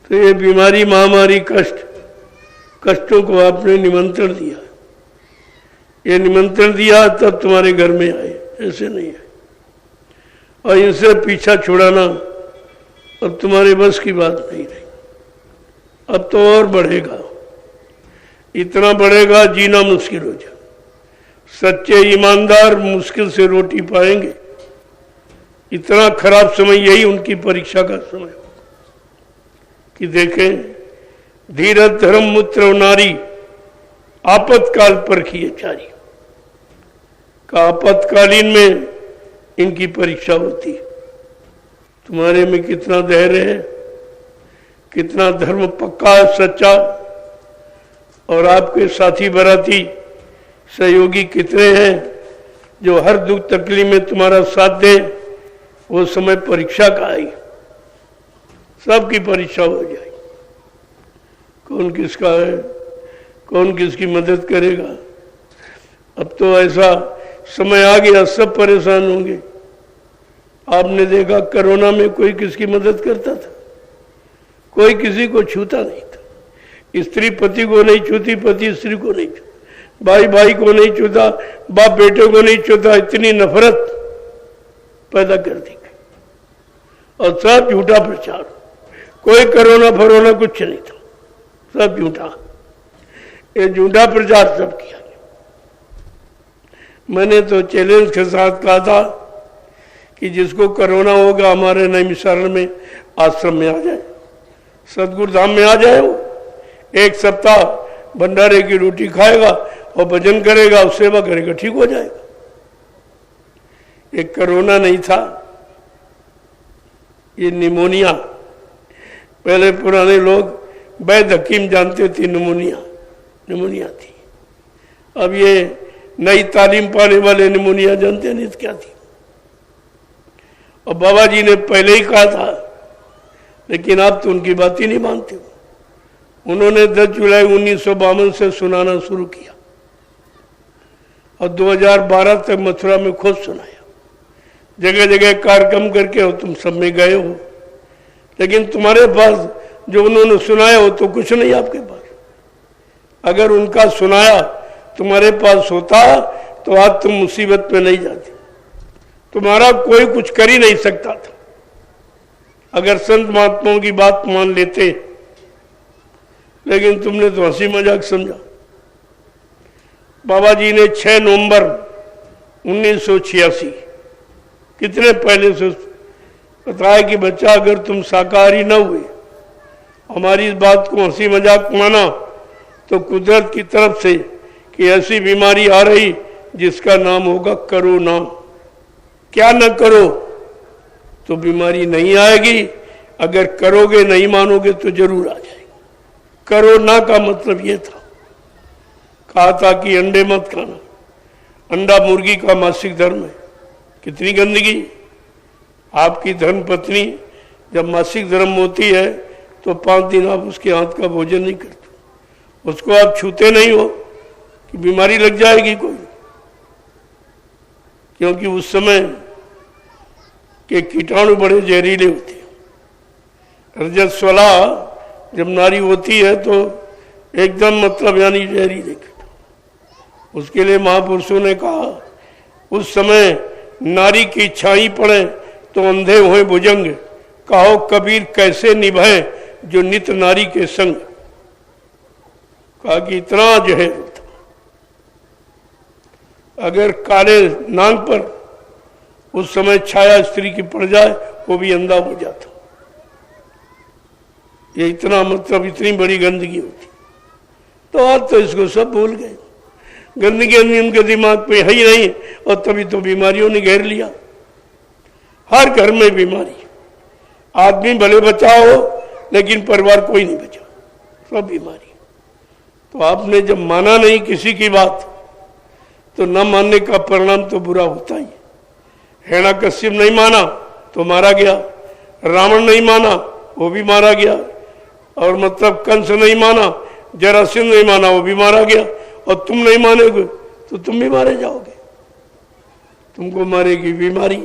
तो ये बीमारी, महामारी, कष्टों को आपने निमंत्रण दिया। ये निमंत्रण दिया तब तुम्हारे घर में आए, ऐसे नहीं है। और इनसे पीछा छुड़ाना अब तुम्हारे बस की बात नहीं रही। अब तो और बढ़ेगा, इतना बढ़ेगा जीना मुश्किल हो जाए। सच्चे ईमानदार मुश्किल से रोटी पाएंगे। इतना खराब समय यही उनकी परीक्षा का समय होगा कि देखें, धीरज धर्म मूत्र नारी आपातकाल पर किए चारी का आपातकालीन में इनकी परीक्षा होती है। तुम्हारे में कितना धैर्य है, कितना धर्म पक्का सच्चा, और आपके साथी बराती सहयोगी कितने हैं जो हर दुख तकलीफ में तुम्हारा साथ दें। वो समय परीक्षा का आई, सबकी परीक्षा हो जाएगी। कौन किसका है, कौन किसकी मदद करेगा। अब तो ऐसा समय आ गया, सब परेशान होंगे। आपने देखा कोरोना में कोई किसकी मदद करता था? कोई किसी को छूता नहीं था। स्त्री पति को नहीं छूती, पति स्त्री को नहीं छूता, भाई भाई को नहीं छूता, बाप बेटे को नहीं छूता। इतनी नफरत पैदा कर दी गई और सब झूठा प्रचार। कोई कोरोना फरोना कुछ नहीं था, सब झूठा। ये झूठा प्रचार सब किया। मैंने तो चैलेंज के साथ कहा था कि जिसको कोरोना होगा हमारे नैमिषारण्य में आश्रम में आ जाए, सतगुरु धाम में आ जाए। वो 1 सप्ताह भंडारे की रोटी खाएगा और भजन करेगा और सेवा करेगा, ठीक हो जाएगा। एक कोरोना नहीं था, ये निमोनिया। पहले पुराने लोग वैद्य हकीम जानते थे, निमोनिया थी। अब ये नई तालीम पाने वाले निमोनिया जानते नहीं क्या थी। और बाबा जी ने पहले ही कहा था, लेकिन आप तो उनकी बात ही नहीं मानते हो। उन्होंने 10 जुलाई 1952 से सुनाना शुरू किया और 2012 तक मथुरा में खुद सुनाया। जगह जगह कार्यक्रम करके हो, तुम सब में गए हो, लेकिन तुम्हारे पास जो उन्होंने सुनाया हो तो कुछ नहीं आपके पास। अगर उनका सुनाया तुम्हारे पास होता तो आज तुम मुसीबत में नहीं जाते। तुम्हारा कोई कुछ कर ही नहीं सकता था अगर संत महात्माओं की बात मान लेते, लेकिन तुमने तो हंसी मजाक समझा। बाबा जी ने 6 नवंबर 1986 कितने पहले से बताया कि बच्चा अगर तुम शाकाहारी न हुए, हमारी इस बात को हंसी मजाक माना, तो कुदरत की तरफ से कि ऐसी बीमारी आ रही जिसका नाम होगा कोरोना। क्या न करो तो बीमारी नहीं आएगी, अगर करोगे नहीं मानोगे तो जरूर आ जाएगी। कोरोना का मतलब ये था, कहा था कि अंडे मत खाना। अंडा मुर्गी का मासिक धर्म है। कितनी गंदगी। आपकी धर्मपत्नी जब मासिक धर्म होती है तो 5 दिन आप उसके हाथ का भोजन नहीं करते, उसको आप छूते नहीं हो कि बीमारी लग जाएगी कोई। क्योंकि उस समय के कीटाणु बड़े जहरीले होते हैं। रजस्वला जब नारी होती है तो एकदम मतलब यानी जहरीले। उसके लिए महापुरुषों ने कहा, उस समय नारी की छाई पड़े तो अंधे हुए भुजंग, कहो कबीर कैसे निभाए जो नित नारी के संग। कहा कि इतना जहर होता, अगर काले नांग पर उस समय छाया स्त्री की पड़ जाए वो भी अंधा हो जाता। ये इतना मतलब इतनी बड़ी गंदगी होती। तो आज तो इसको सब भूल गए, गंदगी उनके दिमाग पे है ही नहीं, और तभी तो बीमारियों ने घेर लिया। हर घर में बीमारी। आदमी भले बचा हो लेकिन परिवार कोई नहीं बचा, सब बीमारी। तो आपने जब माना नहीं किसी की बात, तो न मानने का परिणाम तो बुरा होता ही है। हिरण्यकश्यप नहीं माना तो मारा गया, रावण नहीं माना वो भी मारा गया, और मतलब कंस नहीं माना, जरासंध नहीं माना वो भी मारा गया, और तुम नहीं मानोगे तो तुम भी मारे जाओगे। तुमको मारेगी बीमारी।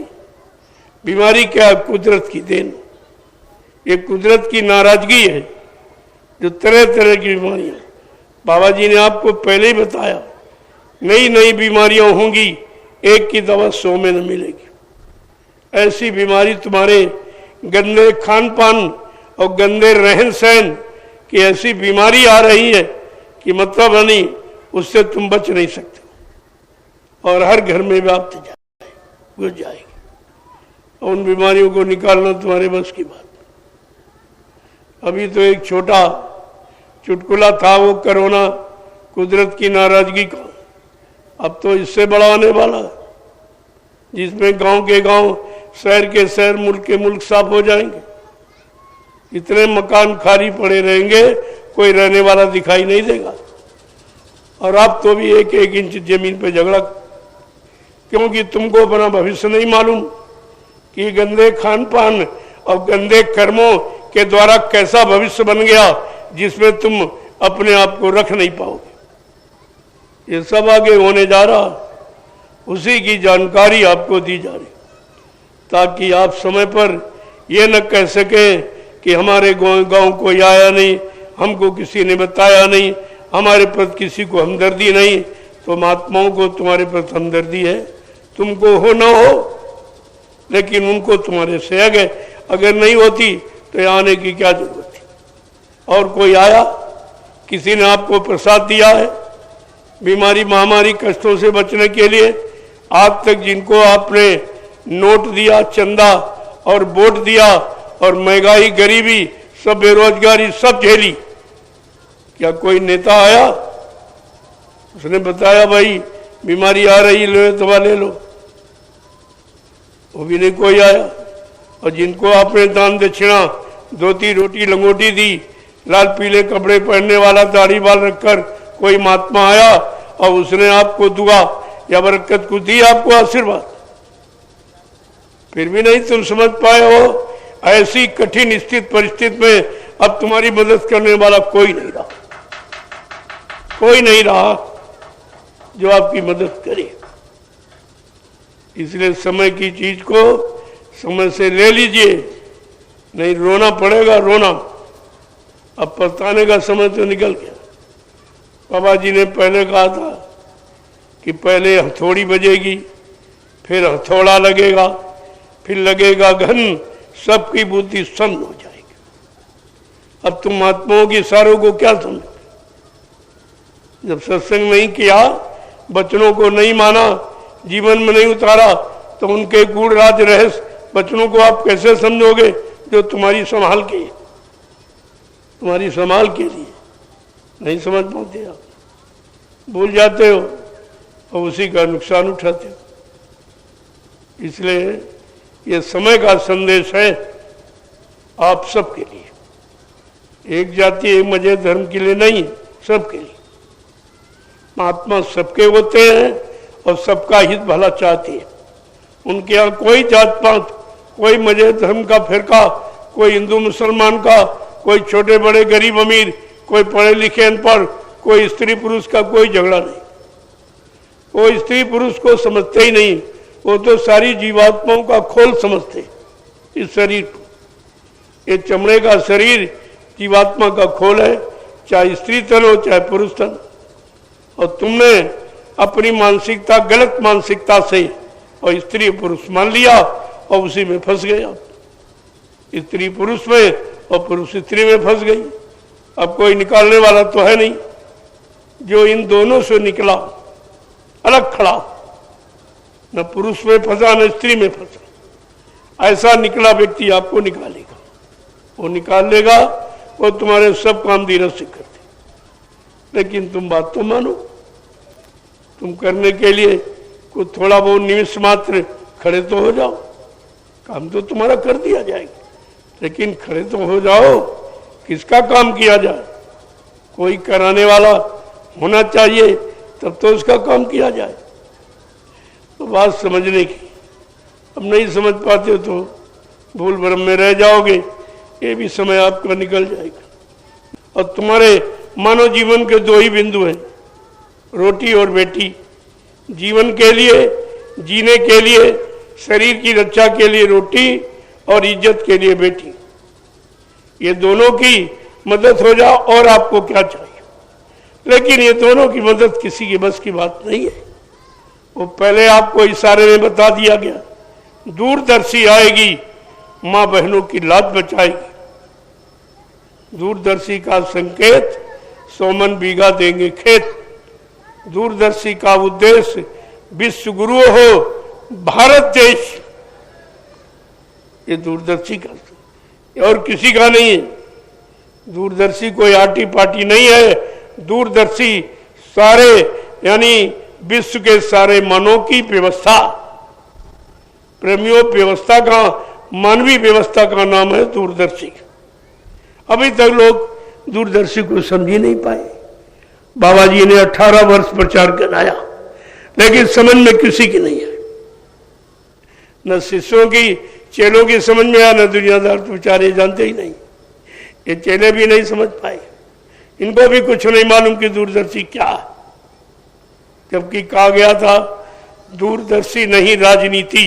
बीमारी क्या? कुदरत की देन। ये कुदरत की नाराजगी है जो तरह तरह की बीमारियां, बाबा जी ने आपको पहले ही बताया, नई नई बीमारियां होंगी, एक की दवा 100 में न मिलेगी। ऐसी बीमारी तुम्हारे गंदे खान पान और गंदे रहन सहन की ऐसी बीमारी आ रही है कि मतलब नहीं, उससे तुम बच नहीं सकते और हर घर में व्याप्त घुस जाएगी। उन बीमारियों को निकालना तुम्हारे बस की बात। अभी तो एक छोटा चुटकुला था वो कोरोना, कुदरत की नाराजगी का, अब तो इससे बड़ा आने वाला है, जिसमें गांव के गांव, शहर के शहर, मुल्क के मुल्क साफ हो जाएंगे। इतने मकान खाली पड़े रहेंगे, कोई रहने वाला दिखाई नहीं देगा। और आप तो भी एक एक इंच जमीन पे झगड़ा, क्योंकि तुमको अपना भविष्य नहीं मालूम कि गंदे खान पान और गंदे कर्मों के द्वारा कैसा भविष्य बन गया, जिसमें तुम अपने आप को रख नहीं पाओगे। ये सब आगे होने जा रहा, उसी की जानकारी आपको दी जा रही, ताकि आप समय पर ये न कह सके कि हमारे गांव कोई आया नहीं, हमको किसी ने बताया नहीं, हमारे प्रति किसी को हमदर्दी नहीं। तो महात्माओं को तुम्हारे प्रति हमदर्दी है, तुमको हो ना हो, लेकिन उनको तुम्हारे से आगे अगर नहीं होती तो यहाँ आने की क्या जरूरत थी। और कोई आया, किसी ने आपको प्रसाद दिया है बीमारी महामारी कष्टों से बचने के लिए। आज तक जिनको आपने नोट दिया, चंदा और वोट दिया, और महंगाई, गरीबी, सब बेरोजगारी सब झेली, क्या कोई नेता आया उसने बताया भाई बीमारी आ रही, लो दवा ले लो? वो भी नहीं कोई आया। और जिनको आपने दान दक्षिणा, धोती रोटी लंगोटी दी, लाल पीले कपड़े पहनने वाला दाढ़ी बाल रखकर कोई महात्मा आया और उसने आपको दुआ या बरकत को दी, आपको आशीर्वाद, फिर भी नहीं तुम समझ पाए हो। ऐसी कठिन स्थिति परिस्थिति में अब तुम्हारी मदद करने वाला कोई नहीं रहा, कोई नहीं रहा जो आपकी मदद करे। इसलिए समय की चीज को समय से ले लीजिए, नहीं रोना पड़ेगा रोना। अब पछताने का समय तो निकल गया। बाबा जी ने पहले कहा था कि पहले हथौड़ी बजेगी, फिर हथौड़ा लगेगा, फिर लगेगा घन, सबकी बुद्धि सन्न हो जाएगी। अब तुम महात्माओं की इशारों को क्या समझो? जब सत्संग नहीं किया, वचनों को नहीं माना, जीवन में नहीं उतारा, तो उनके गूढ़ राज रहस्य वचनों को आप कैसे समझोगे जो तुम्हारी संभाल के, तुम्हारी संभाल के लिए नहीं समझ पाते। आप भूल जाते हो और उसी का नुकसान उठाते हो। इसलिए ये समय का संदेश है आप सबके लिए, एक जाति एक मजहब धर्म के लिए नहीं, सबके लिए। महात्मा सबके होते हैं और सबका हित भला चाहते हैं। उनके यहाँ कोई जात पात, कोई मजहब धर्म का फिरका, कोई हिंदू मुसलमान का, कोई छोटे बड़े गरीब अमीर, कोई पढ़े लिखे अनपढ़, कोई स्त्री पुरुष का कोई झगड़ा नहीं। कोई स्त्री पुरुष को समझते ही नहीं, वो तो सारी जीवात्माओं का खोल समझते इस शरीर को। ये चमड़े का शरीर जीवात्मा का खोल है, चाहे स्त्री तन हो चाहे पुरुष तन। और तुमने अपनी मानसिकता, गलत मानसिकता से और स्त्री पुरुष मान लिया और उसी में फंस गए। आप स्त्री पुरुष में और पुरुष स्त्री में फंस गई। अब कोई निकालने वाला तो है नहीं। जो इन दोनों से निकला, अलग खड़ा, न पुरुष में फंसा न स्त्री में फंसा, ऐसा निकला व्यक्ति आपको निकालेगा। वो निकाल लेगा, वो तुम्हारे सब काम धीरज से करते। लेकिन तुम बात तो मानो, तुम करने के लिए कुछ थोड़ा बहुत निमिष मात्र खड़े तो हो जाओ, काम तो तुम्हारा कर दिया जाएगा। लेकिन खड़े तो हो जाओ, किसका काम किया जाए? कोई कराने वाला होना चाहिए, तब तो उसका काम किया जाए। तो बात समझने की, अब नहीं समझ पाते हो तो भूल भ्रम में रह जाओगे, ये भी समय आपका निकल जाएगा। और तुम्हारे मानव जीवन के दो ही बिंदु हैं, रोटी और बेटी। जीवन के लिए, जीने के लिए, शरीर की रक्षा के लिए रोटी और इज्जत के लिए बेटी। ये दोनों की मदद हो जाओ और आपको क्या चाहिए। लेकिन ये दोनों की मदद किसी की बस की बात नहीं है। वो पहले आपको इशारे में बता दिया गया, दूरदर्शी आएगी, मां बहनों की लाज बचाएगी। दूरदर्शी का संकेत 100 मन बीघा देंगे खेत। दूरदर्शी का उद्देश्य विश्व गुरु हो भारत देश। ये दूरदर्शी का और किसी का नहीं है। दूरदर्शी कोई आटी पाटी नहीं है। दूरदर्शी सारे यानी विश्व के सारे मनों की व्यवस्था, प्रेमियों व्यवस्था का, मानवीय व्यवस्था का नाम है दूरदर्शी। अभी तक लोग दूरदर्शी को समझ ही नहीं पाए। बाबा जी ने 18 वर्ष प्रचार कराया, लेकिन समझ में किसी की नहीं है। न शिष्यों की, चेलों की समझ में आया, न दुनियादार तो बेचारे जानते ही नहीं। ये चेले भी नहीं समझ पाए, इनको भी कुछ नहीं मालूम कि दूरदर्शी क्या है। जबकि कहा गया था दूरदर्शी नहीं राजनीति,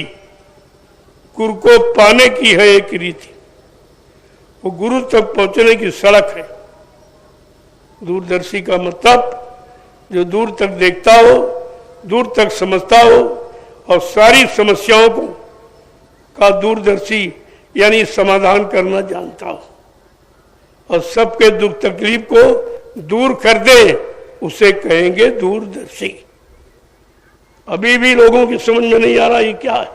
गुरु को पाने की है एक रीति। वो गुरु तक पहुंचने की सड़क है। दूरदर्शी का मतलब जो दूर तक देखता हो, दूर तक समझता हो और सारी समस्याओं को का दूरदर्शी यानी समाधान करना जानता हो और सबके दुख तकलीफ को दूर कर दे, उसे कहेंगे दूरदर्शी। अभी भी लोगों की समझ में नहीं आ रहा ये क्या है।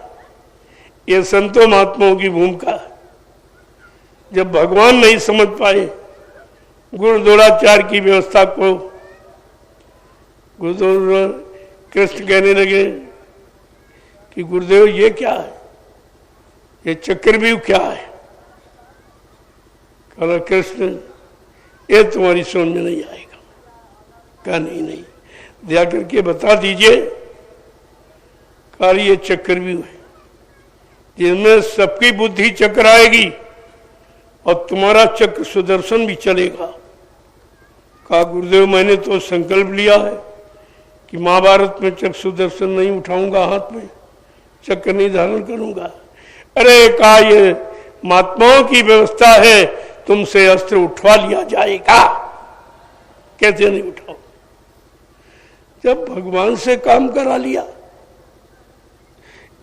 ये संतों महात्माओं की भूमिका है। जब भगवान नहीं समझ पाए, गुरुद्वाराचार्य की व्यवस्था को गुरुदेव कृष्ण कहने लगे कि गुरुदेव ये क्या है, ये चक्रव्यूह क्या है। कहा कृष्ण ये तुम्हारी समझ में नहीं आएगा। कहा नहीं दया करके बता दीजिए। कहा ये चक्रव्यूह है जिसमें सबकी बुद्धि चक्र आएगी और तुम्हारा चक्र सुदर्शन भी चलेगा। कहा गुरुदेव मैंने तो संकल्प लिया है कि महाभारत में चक्र सुदर्शन नहीं उठाऊंगा, हाथ में चक्र नहीं धारण करूंगा। अरे कहा ये महात्माओं की व्यवस्था है, तुमसे अस्त्र उठवा लिया जाएगा। कैसे नहीं उठाओ? जब भगवान से काम करा लिया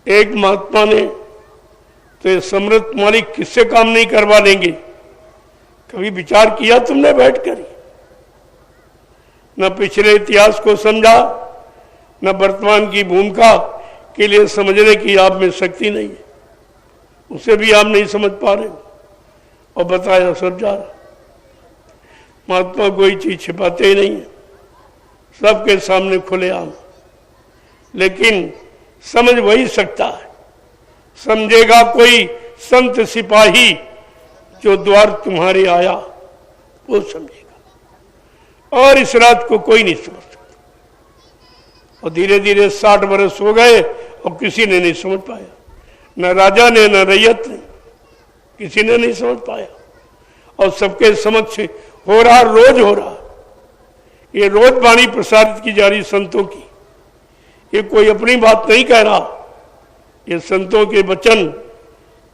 एक महात्मा ने, तो ये समृद्ध मालिक किससे काम नहीं करवा लेंगे? कभी विचार किया तुमने बैठकर? न पिछले इतिहास को समझा, न वर्तमान की भूमिका के लिए समझने की आप में शक्ति नहीं है। उसे भी आप नहीं समझ पा रहे हो और बताया सब जा रहा। महात्मा कोई चीज छिपाते ही नहीं है, सबके सामने खुलेआम। लेकिन समझ वही सकता है, समझेगा कोई संत सिपाही जो द्वार तुम्हारे आया, वो समझेगा। और इस रात को कोई नहीं समझ सकता। और धीरे धीरे 60 वर्ष हो गए और किसी ने नहीं समझ पाया, न राजा ने न रैयत ने, किसी ने नहीं समझ पाया। और सबके समक्ष हो रहा, रोज हो रहा। ये रोज वाणी प्रसारित की जा रही संतों की। ये कोई अपनी बात नहीं कह रहा, ये संतों के वचन,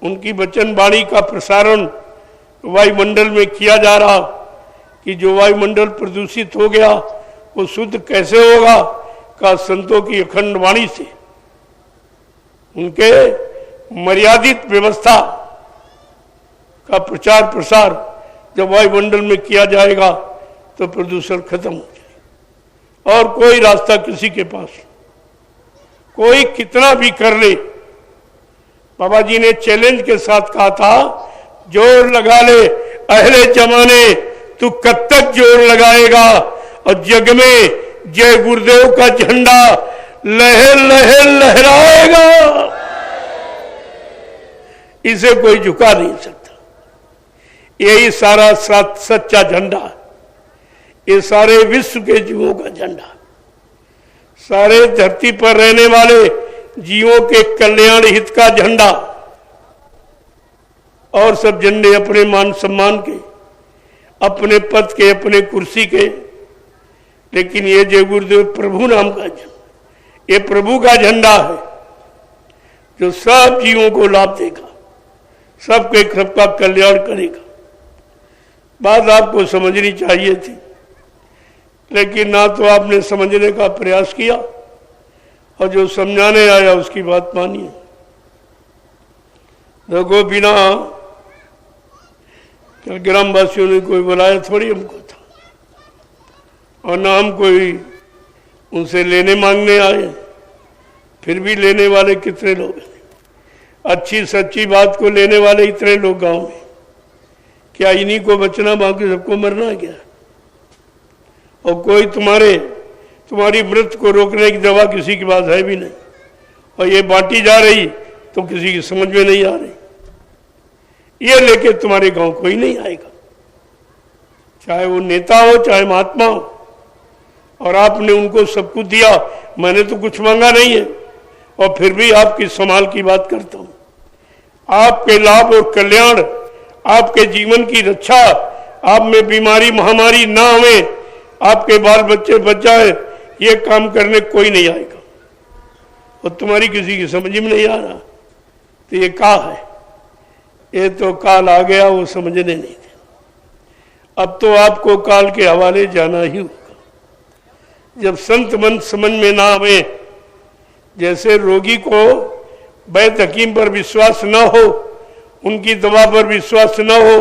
उनकी वचन वाणी का प्रसारण वायुमंडल में किया जा रहा। कि जो वायुमंडल प्रदूषित हो गया वो शुद्ध कैसे होगा? का संतों की अखंड वाणी से, उनके मर्यादित व्यवस्था का प्रचार प्रसार जब वायुमंडल में किया जाएगा तो प्रदूषण खत्म हो जाएगा। और कोई रास्ता किसी के पास, कोई कितना भी कर ले। बाबा जी ने चैलेंज के साथ कहा था, जोर लगा ले अहले जमाने, तू कब तक जोर लगाएगा? और जग में जय गुरुदेव का झंडा लहर लहर लहराएगा। इसे कोई झुका नहीं सकता। यही सारा सच्चा झंडा, ये सारे विश्व के जीवों का झंडा, सारे धरती पर रहने वाले जीवों के कल्याण हित का झंडा। और सब झंडे अपने मान सम्मान के, अपने पद के, अपने कुर्सी के। लेकिन ये जय गुरुदेव प्रभु नाम का झंडा, ये प्रभु का झंडा है जो सब जीवों को लाभ देगा, सबके सबका कल्याण करेगा। बात आपको समझनी चाहिए थी, लेकिन ना तो आपने समझने का प्रयास किया और जो समझाने आया उसकी बात मानिए। देखो, बिना ग्रामवासियों ने कोई बुलाया थोड़ी हमको था, और ना हम कोई उनसे लेने मांगने आए, फिर भी लेने वाले कितने लोग हैं? अच्छी सच्ची बात को लेने वाले इतने लोग गांव में, क्या इन्हीं को बचना बाकी सबको मरना है क्या? और कोई तुम्हारी मृत्यु को रोकने की दवा किसी के पास है भी नहीं, और ये बांटी जा रही तो किसी की समझ में नहीं आ रही। ये लेके तुम्हारे गांव कोई नहीं आएगा, चाहे वो नेता हो चाहे महात्मा हो, और आपने उनको सब कुछ दिया। मैंने तो कुछ मांगा नहीं है, और फिर भी आपकी संभाल की बात करता हूं। आपके लाभ और कल्याण, आपके जीवन की रक्षा, आप में बीमारी महामारी ना आवे, आपके बाल बच्चे बच जाए, ये काम करने कोई नहीं आएगा, और तुम्हारी किसी की समझ में नहीं आ रहा। तो ये का है? ये तो काल आ गया, वो समझने नहीं थे। अब तो आपको काल के हवाले जाना ही होगा। जब संत मन समझ में ना आवे, जैसे रोगी को वैद्य हकीम पर विश्वास न हो, उनकी दवा पर विश्वास न हो,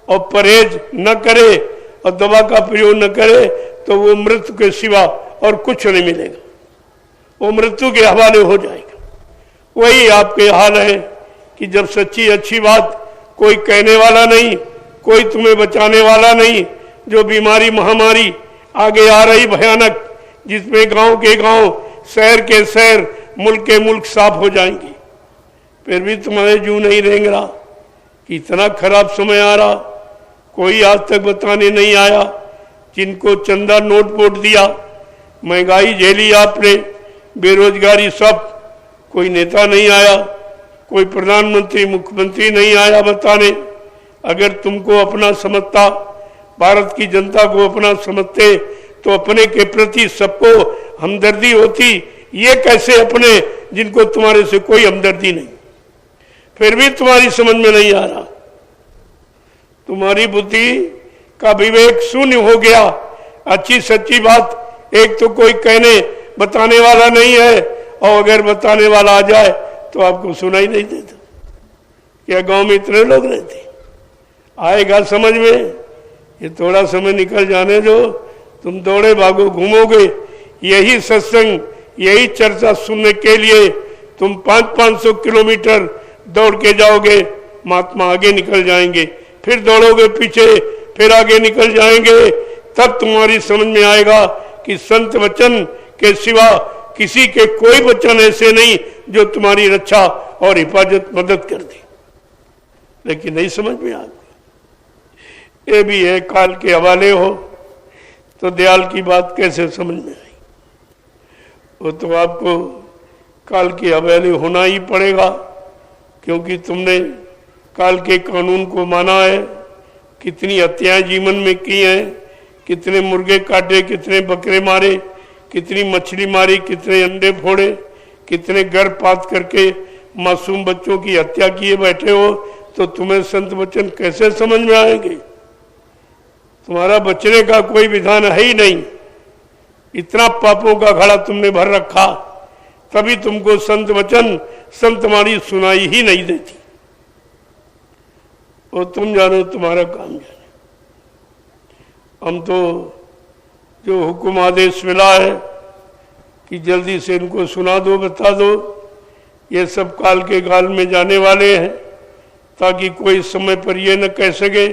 और परहेज न करे और दवा का प्रयोग न करे, तो वो मृत्यु के सिवा और कुछ नहीं मिलेगा, वो मृत्यु के हवाले हो जाएगा। वही आपके हाल है कि जब सच्ची अच्छी बात कोई कहने वाला नहीं, कोई तुम्हें बचाने वाला नहीं, जो बीमारी महामारी आगे आ रही भयानक, जिसमें गांव के गांव, शहर के शहर, मुल्क के मुल्क साफ हो जाएंगे, फिर भी तुम्हारे जू नहीं रेंग रहा कि इतना खराब समय आ रहा। कोई आज तक बताने नहीं आया। जिनको चंदा नोट वोट दिया, महंगाई झेली आपने, बेरोजगारी, सब, कोई नेता नहीं आया, कोई प्रधानमंत्री मुख्यमंत्री नहीं आया बताने। अगर तुमको अपना समझता, भारत की जनता को अपना समझते, तो अपने के प्रति सबको हमदर्दी होती। ये कैसे अपने जिनको तुम्हारे से कोई हमदर्दी नहीं? फिर भी तुम्हारी समझ में नहीं आ रहा। तुम्हारी बुद्धि का विवेक शून्य हो गया। अच्छी सच्ची बात एक तो कोई कहने बताने वाला नहीं है, और अगर बताने वाला आ जाए तो आपको सुनाई नहीं देता। क्या गांव में इतने लोग रहते? आएगा समझ में, ये थोड़ा समय निकल जाने दो, तुम दौड़े भागो घूमोगे। यही सत्संग, यही चर्चा सुनने के लिए तुम 500-500 किलोमीटर दौड़ के जाओगे, महात्मा आगे निकल जाएंगे, फिर दौड़ोगे पीछे, फिर आगे निकल जाएंगे। तब तुम्हारी समझ में आएगा कि संत वचन के सिवा किसी के कोई वचन ऐसे नहीं जो तुम्हारी रक्षा और हिफाजत मदद कर दे। लेकिन नहीं समझ में आता। ये भी है, काल के हवाले हो तो दयाल की बात कैसे समझ में आई? वो तो आपको काल के हवाले होना ही पड़ेगा, क्योंकि तुमने काल के कानून को माना है। कितनी हत्याएं जीवन में की हैं, कितने मुर्गे काटे, कितने बकरे मारे, कितनी मछली मारी, कितने अंडे फोड़े, कितने गर्भपात करके मासूम बच्चों की हत्या किए बैठे हो। तो तुम्हें संत वचन कैसे समझ में आएंगे? तुम्हारा बचने का कोई विधान है ही नहीं। इतना पापों का घड़ा तुमने भर रखा, तभी तुमको संत वचन, संत वाणी सुनाई ही नहीं देती। और तुम जानो, तुम्हारा काम जाने। हम तो जो हुक्म आदेश मिला है कि जल्दी से इनको सुना दो, बता दो, ये सब काल के गाल में जाने वाले हैं, ताकि कोई समय पर ये न कह सके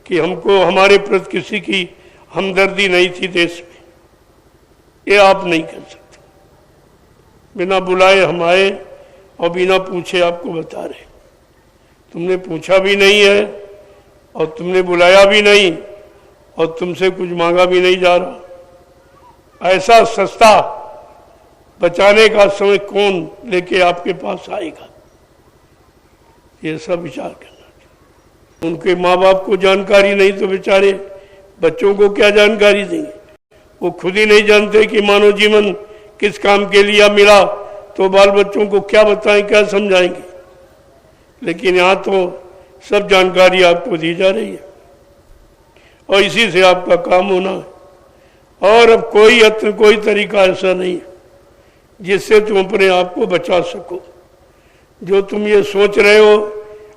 कि हमको हमारे प्रति किसी की हमदर्दी नहीं थी देश में। ये आप नहीं कर सकते। बिना बुलाए हम आए और बिना पूछे आपको बता रहे। तुमने पूछा भी नहीं है और तुमने बुलाया भी नहीं और तुमसे कुछ मांगा भी नहीं जा रहा। ऐसा सस्ता बचाने का समय कौन लेके आपके पास आएगा? ये सब विचार करना चाहिए। उनके माँ बाप को जानकारी नहीं तो बेचारे बच्चों को क्या जानकारी देंगे? वो खुद ही नहीं जानते कि मानव जीवन किस काम के लिए मिला, तो बाल बच्चों को क्या बताएं, क्या समझाएंगे? लेकिन यहाँ तो सब जानकारी आपको दी जा रही है। और इसी से आपका काम होना है। और अब कोई यत्न, कोई तरीका ऐसा नहीं है जिससे तुम अपने आप को बचा सको। जो तुम ये सोच रहे हो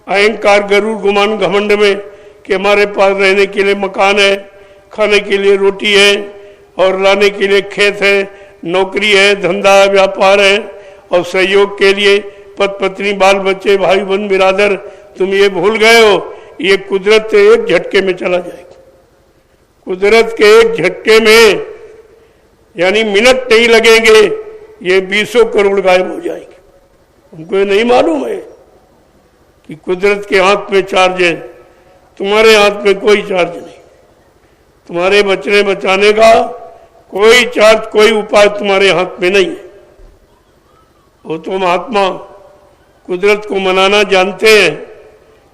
अहंकार, गरुड़, गुमान, घमंड में कि हमारे पास रहने के लिए मकान है, खाने के लिए रोटी है और लाने के लिए खेत है, नौकरी है, धंधा है, व्यापार है और सहयोग के लिए पति पत्नी, बाल बच्चे, भाई बहन, बिरादर, तुम ये भूल गए हो। ये कुदरत से एक झटके में चला जाएगा। कुदरत के एक झटके में, यानी मिनट नहीं लगेंगे, ये 20 करोड़ गायब हो जाएंगे। उनको ये नहीं मालूम है कि कुदरत के हाथ में चार्ज है, तुम्हारे हाथ में कोई चार्ज नहीं। तुम्हारे बचने बचाने का कोई चार्ज, कोई उपाय तुम्हारे हाथ में नहीं है। वो तो महात्मा कुदरत को मनाना जानते हैं,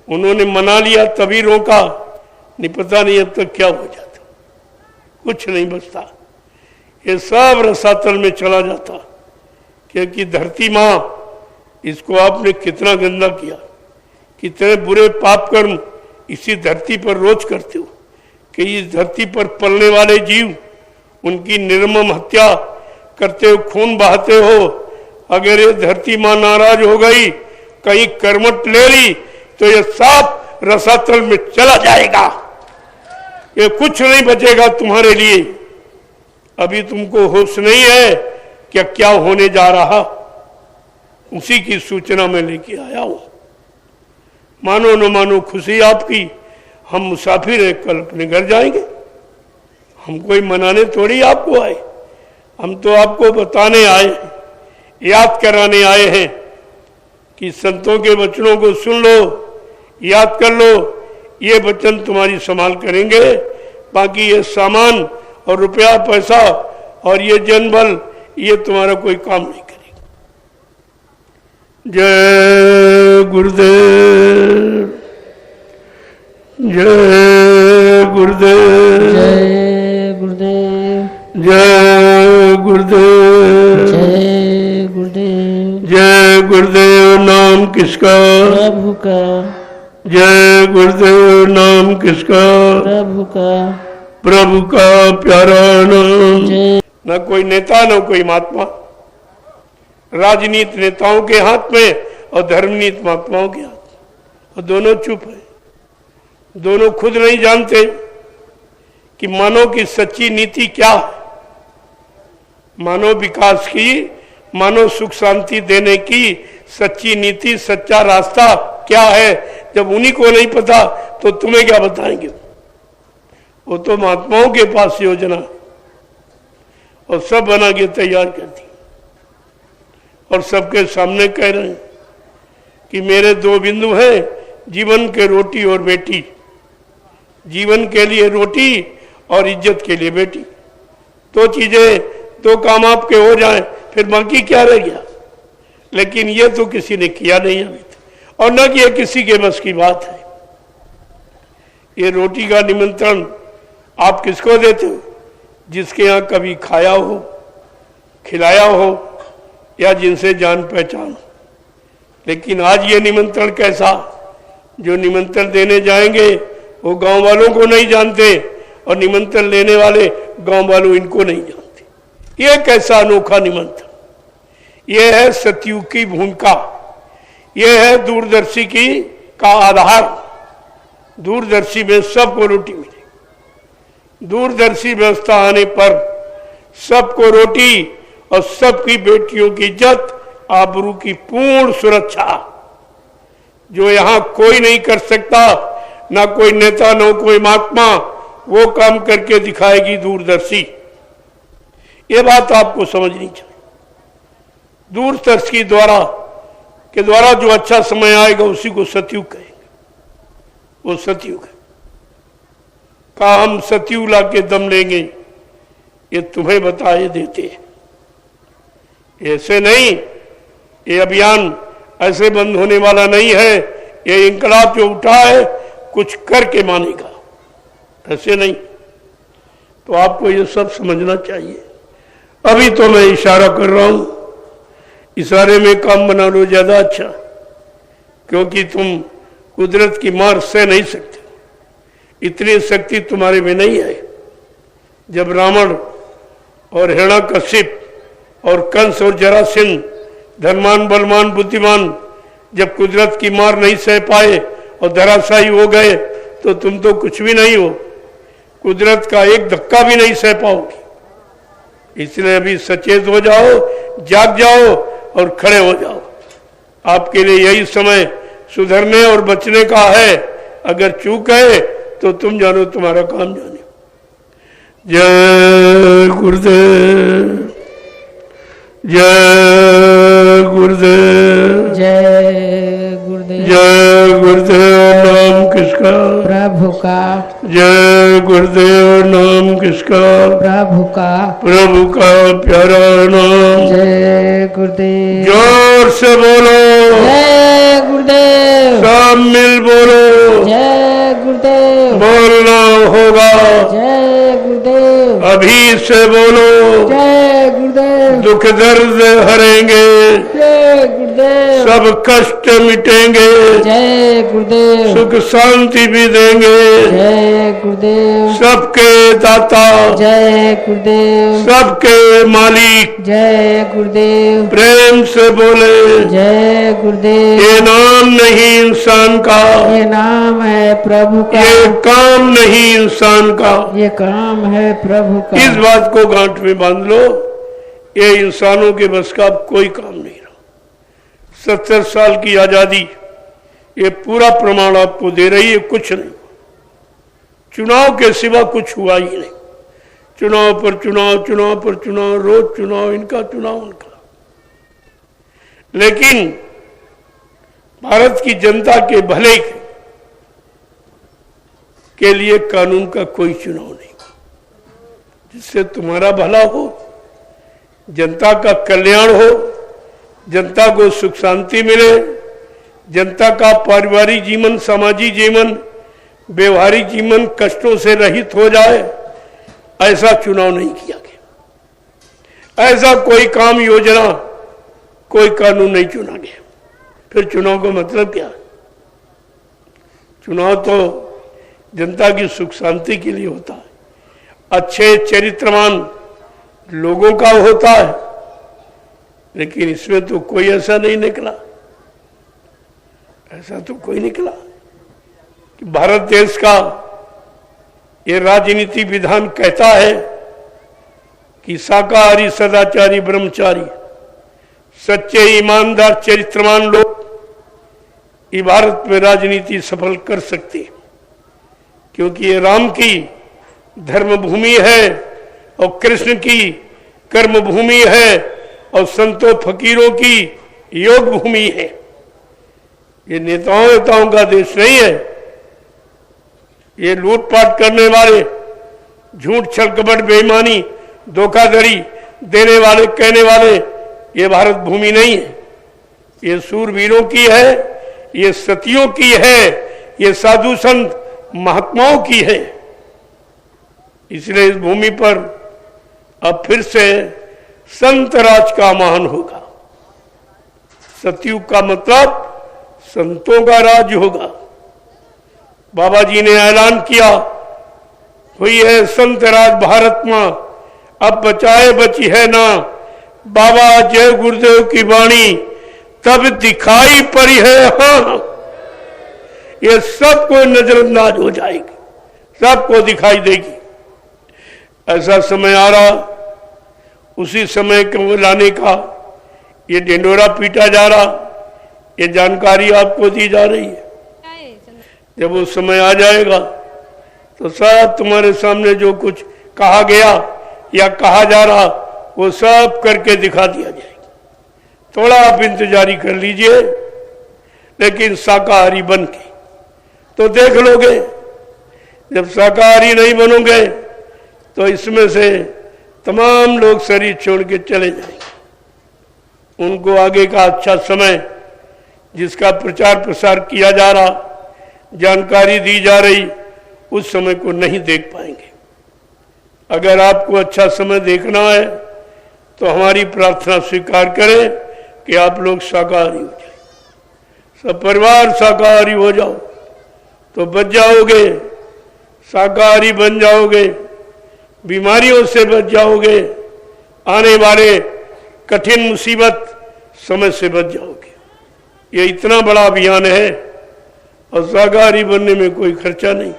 उन्होंने मना लिया तभी रोका, नहीं पता नहीं अब तक क्या हो जाता, कुछ नहीं बचता। ये सब रसातल में चला जाता, क्योंकि धरती माँ, इसको आपने कितना गंदा किया, कितने बुरे पाप कर्म इसी धरती पर रोज करते हो कि इस धरती पर पलने वाले जीव, उनकी निर्मम हत्या करते हो, खून बहाते हो। अगर ये धरती माँ नाराज हो गई, कहीं कर्मठ ले ली, तो ये साफ रसातल में चला जाएगा। ये कुछ नहीं बचेगा तुम्हारे लिए। अभी तुमको होश नहीं है कि क्या होने जा रहा, उसी की सूचना मैं लेके आया हूं। मानो न मानो खुशी आपकी, हम मुसाफिर हैं, कल अपने घर जाएंगे। हम कोई मनाने थोड़ी आपको आए, हम तो आपको बताने आए हैं, याद कराने आए हैं कि संतों के वचनों को सुन लो, याद कर लो। ये वचन तुम्हारी संभाल करेंगे, बाकी ये सामान और रुपया पैसा और ये जनबल, ये तुम्हारा कोई काम नहीं करेगा। जय गुरुदेव, जय गुरुदेव, जय गुरुदेव, जय गुरुदेव, जय गुरुदेव। जय गुरुदेव। नाम किसका? प्रभु का। जय गुरुदेव। नाम किसका? प्रभु का। प्रभु का प्यारा नाम। जय। न कोई नेता, न कोई महात्मा। राजनीति नेताओं के हाथ में और धर्मनीति महात्माओं के हाथ में, और दोनों चुप है। दोनों खुद नहीं जानते कि मानव की सच्ची नीति क्या है, मानव विकास की, मानव सुख शांति देने की सच्ची नीति, सच्चा रास्ता क्या है। जब उन्हीं को नहीं पता तो तुम्हें क्या बताएंगे। वो तो महात्माओं के पास योजना और सब बना के तैयार कर दी, और सबके सामने कह रहे हैं कि मेरे 2 बिंदु हैं, जीवन के रोटी और बेटी। जीवन के लिए रोटी और इज्जत के लिए बेटी। 2 चीजें, 2 काम आपके हो जाएं, फिर बाकी क्या रह गया। लेकिन ये तो किसी ने किया नहीं अभी तक, और न कि ये किसी के बस की बात है। ये रोटी का निमंत्रण आप किसको देते हो? जिसके यहाँ कभी खाया हो, खिलाया हो, या जिनसे जान पहचान। लेकिन आज ये निमंत्रण कैसा, जो निमंत्रण देने जाएंगे वो गांव वालों को नहीं जानते, और निमंत्रण लेने वाले गांव वालों इनको नहीं जानते। ये कैसा अनोखा निमंत्रण। ये है सतयुग की भूमिका, ये है दूरदर्शी की का आधार। दूरदर्शी में सबको रोटी मिलेगी। दूरदर्शी व्यवस्था आने पर सबको रोटी और सबकी बेटियों की इज्जत, आबरू की पूर्ण सुरक्षा, जो यहां कोई नहीं कर सकता, ना कोई नेता, ना कोई महात्मा, वो काम करके दिखाएगी दूरदर्शी। ये बात आपको समझनी चाहिए। दूरदर्शी के द्वारा जो अच्छा समय आएगा उसी को सतयुग कहेंगे। वो सतयुग है। का हम सतयुग ला के दम लेंगे, ये तुम्हें बताए देते हैं। ऐसे नहीं, ये अभियान ऐसे बंद होने वाला नहीं है। ये इंकलाब जो उठा है कुछ करके मानेगा, ऐसे नहीं। तो आपको ये सब समझना चाहिए। अभी तो मैं इशारा कर रहा हूं, इशारे में काम बना लो ज्यादा अच्छा, क्योंकि तुम कुदरत की मार सह नहीं सकते। इतनी शक्ति तुम्हारे में नहीं है। जब रावण और हिरण्यकश्यप और कंस और जरासंध धनवान बलवान बुद्धिमान जब कुदरत की मार नहीं सह पाए और धराशायी हो गए तो तुम तो कुछ भी नहीं हो, कुदरत का एक धक्का भी नहीं सह पाओगी। इसलिए अभी सचेत हो जाओ, जाग जाओ और खड़े हो जाओ। आपके लिए यही समय सुधरने और बचने का है। अगर चूक है तो तुम जानो, तुम्हारा काम जाने। जय गुरुदेव, जय गुरुदेव, जय गुरुदेव। जय गुरुदेव। नाम किसका? प्रभु का। जय गुरुदेव। नाम किसका? प्रभु का। प्रभु का प्यारा नाम। जय गुरुदेव। जोर से बोलो, जय गुरुदेव। सब मिल बोलो, जय गुरुदेव। बोलना होगा। जय गुरुदेव। अभी से बोलो, जय गुरुदेव। दुख दर्द हरेंगे, जय गुरुदेव। सब कष्ट मिटेंगे, जय गुरुदेव। सुख शांति भी देंगे। जय गुरुदेव। सबके दाता, जय गुरुदेव। सबके मालिक, जय गुरुदेव। प्रेम से बोले, जय गुरुदेव। ये नाम नहीं इंसान का, ये नाम है प्रभु का। ये काम नहीं इंसान का। ये काम है प्रभु का। इस बात को गांठ में बांध लो, ये इंसानों के बस का कोई काम नहीं रहा। 70 साल की आजादी ये पूरा प्रमाण आपको दे रही है, कुछ नहीं। चुनाव के सिवा कुछ हुआ ही नहीं। चुनाव पर चुनाव, चुनाव पर चुनाव, रोज चुनाव, इनका चुनाव उनका। लेकिन भारत की जनता के भले के लिए कानून का कोई चुनाव नहीं, जिससे तुम्हारा भला हो, जनता का कल्याण हो, जनता को सुख शांति मिले, जनता का पारिवारिक जीवन, सामाजिक जीवन, व्यवहारिक जीवन कष्टों से रहित हो जाए। ऐसा चुनाव नहीं किया गया, ऐसा कोई काम, योजना, कोई कानून नहीं चुना गया। फिर चुनाव का मतलब क्या? चुनाव तो जनता की सुख शांति के लिए होता है, अच्छे चरित्रवान लोगों का होता है। लेकिन इसमें तो कोई ऐसा नहीं निकला, ऐसा तो कोई निकला कि भारत देश का ये राजनीति विधान कहता है कि शाकाहारी, सदाचारी, ब्रह्मचारी, सच्चे ईमानदार चरित्रवान लोग ये भारत में राजनीति सफल कर सकते हैं, क्योंकि ये राम की धर्म भूमि है और कृष्ण की कर्म भूमि है और संतों फकीरों की योग भूमि है। ये नेताओं का देश नहीं है। ये लूटपाट करने वाले, झूठ छल कपट बेईमानी धोखाधड़ी देने वाले, कहने वाले, ये भारत भूमि नहीं है। ये सूरवीरों की है, ये सतियों की है, ये साधु संत महात्माओं की है। इसलिए इस भूमि पर अब फिर से संत राज का महान होगा। सतयुग का मतलब संतों का राज होगा। बाबा जी ने ऐलान किया, हुई है संत राज भारत में, अब बचाए बची है ना। बाबा जय गुरुदेव की वाणी तब दिखाई पड़ी है, हाँ, ये सबको नजरअंदाज हो जाएगी, सबको दिखाई देगी। ऐसा समय आ रहा, उसी समय को लाने का ये ढिंडोरा पीटा जा रहा, ये जानकारी आपको दी जा रही है। जब वो समय आ जाएगा तो सब तुम्हारे सामने जो कुछ कहा गया या कहा जा रहा वो सब करके दिखा दिया जाएगा। थोड़ा आप इंतजारी कर लीजिए, लेकिन शाकाहारी बन के तो देख लोगे। जब शाकाहारी नहीं बनोगे तो इसमें से तमाम लोग शरीर छोड़ के चले जाएंगे। उनको आगे का अच्छा समय, जिसका प्रचार प्रसार किया जा रहा, जानकारी दी जा रही, उस समय को नहीं देख पाएंगे। अगर आपको अच्छा समय देखना है तो हमारी प्रार्थना स्वीकार करें कि आप लोग शाकाहारी हो जाए, सब परिवार शाकाहारी हो जाओ तो बच जाओगे। शाकाहारी बन जाओगे, बीमारियों से बच जाओगे, आने वाले कठिन मुसीबत समय से बच जाओगे। ये इतना बड़ा अभियान है और शाकाहारी बनने में कोई खर्चा नहीं।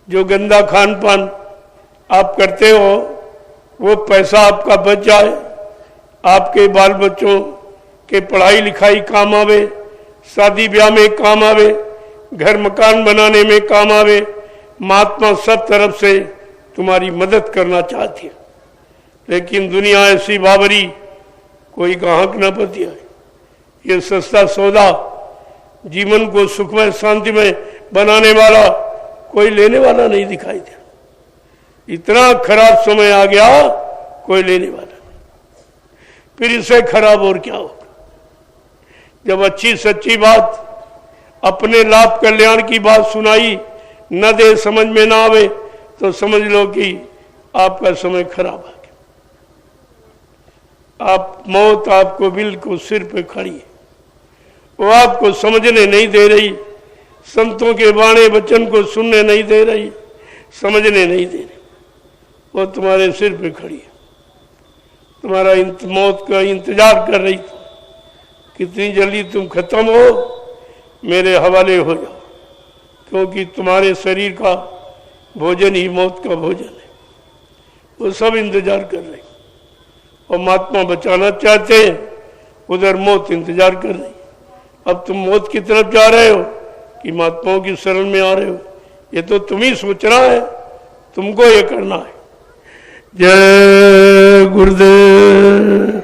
जो गंदा खान पान आप करते हो वो पैसा आपका बच जाए, आपके बाल बच्चों के पढ़ाई लिखाई काम आवे, शादी ब्याह में काम आवे, घर मकान बनाने में काम आवे। महात्मा सब तरफ से तुम्हारी मदद करना चाहती है, लेकिन दुनिया ऐसी बाबरी, कोई ग्राहक न बतियाए। ये सस्ता सौदा जीवन को सुखमय शांतिमय बनाने वाला कोई लेने वाला नहीं दिखाई दे। इतना खराब समय आ गया, कोई लेने वाला नहीं। फिर इससे खराब और क्या होगा? जब अच्छी सच्ची बात, अपने लाभ कल्याण की बात सुनाई न दे, समझ में ना आवे, तो समझ लो कि आपका समय खराब आ गया। आप मौत आपको बिल्कुल सिर पे खड़ी है, वो आपको समझने नहीं दे रही, संतों के बाणे वचन को सुनने नहीं दे रही, समझने नहीं दे रही। वो तुम्हारे सिर पे खड़ी है, तुम्हारा मौत का इंतजार कर रही थी। कितनी जल्दी तुम खत्म हो, मेरे हवाले हो जाओ, क्योंकि तुम्हारे शरीर का भोजन ही मौत का भोजन है। वो सब इंतजार कर रही, और महात्मा बचाना चाहते हैं, उधर मौत इंतजार कर रही। अब तुम मौत की तरफ जा रहे हो कि महात्माओं की शरण में आ रहे हो, ये तो तुम ही सोचना है, तुमको ये करना है। जय गुरुदेव।